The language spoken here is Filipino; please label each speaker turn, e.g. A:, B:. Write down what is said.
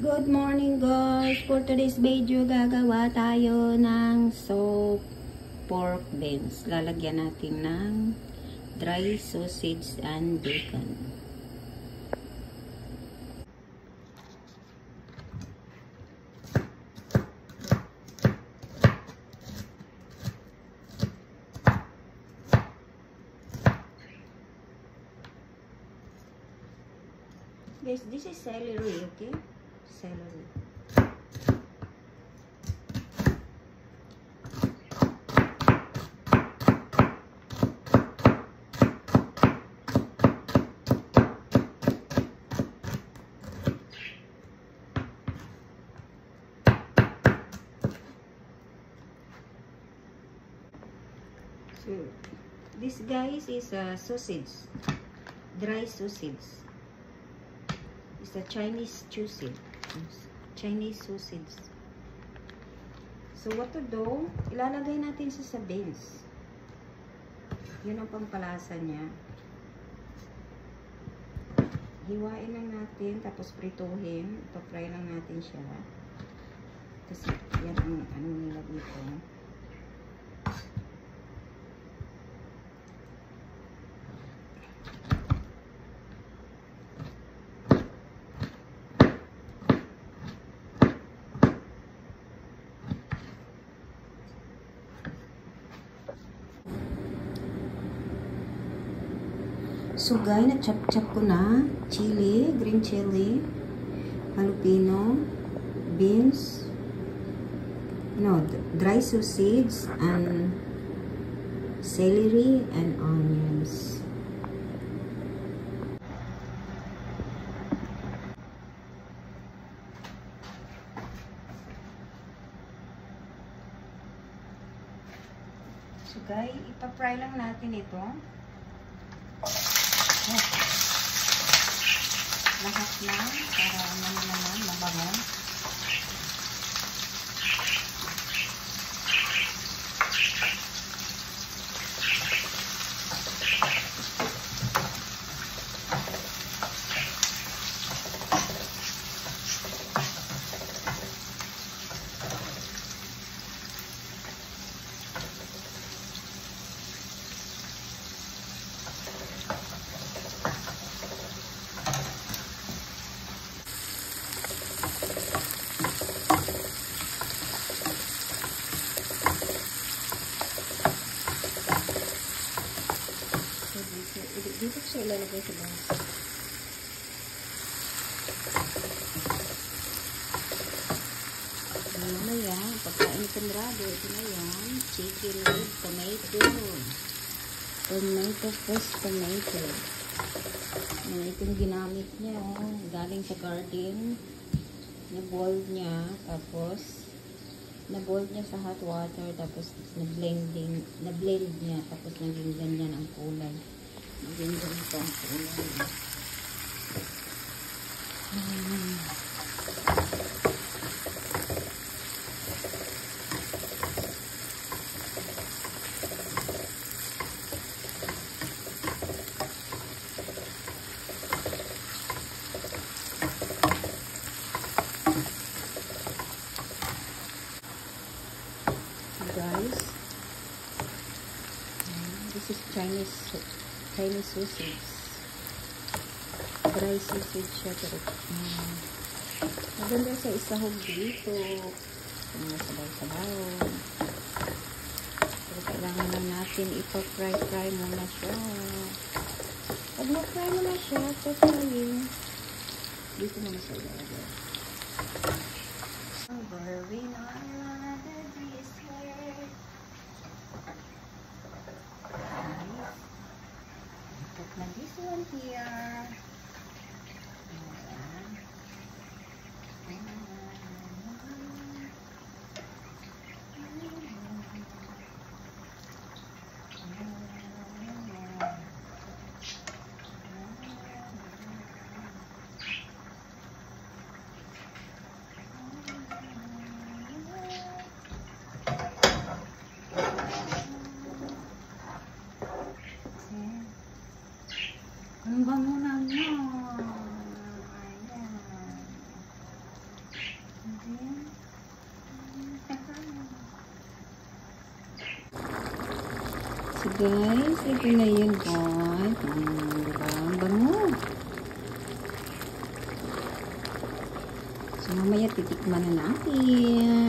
A: Good morning guys! For today's video, gagawa tayo ng soap pork beans. Lalagyan natin ng dry sausage and bacon. Guys, this is celery, okay? Celery. So, this guys is a sausage, dry sausage. It's a Chinese sausage. So, what to do? Ilalagay natin sa beans. Yun ang pampalasa niya. Hiwain lang natin, tapos prituhin. Ipapry lang natin siya. Kasi, yan ang ano nila dito. So guys, na-chop-chop ko na chili, green chili, jalapeno, beans, dry sausage, and celery and onions. So guys, ipa-fry lang natin ito. Lahat na para naman mabango. Dito siya ilalagay sa bawang. Mamaya, pagkain kamrado, ito na yan. Chicken with tomato. Fresh tomato. Itong ginamit niya, galing sa garden. Na-boiled niya, tapos na-boiled niya sa hot water, tapos na-blend niya, tapos naging ganyan ang kulay. Maging ganito ang kulay. Guys, this is Chinese sausage. Dry sausage siya. Pero maganda sa isahog dito. Sabaw-sabaw. Pero kailangan lang natin ipa-fry muna siya. Pag na-fry mo na siya, pasayin. Dito muna sa ilagay. Now this one here. Ang bango naman. So guys, ito na yun guys. Diba? Ang bango. So mamaya titikman na natin.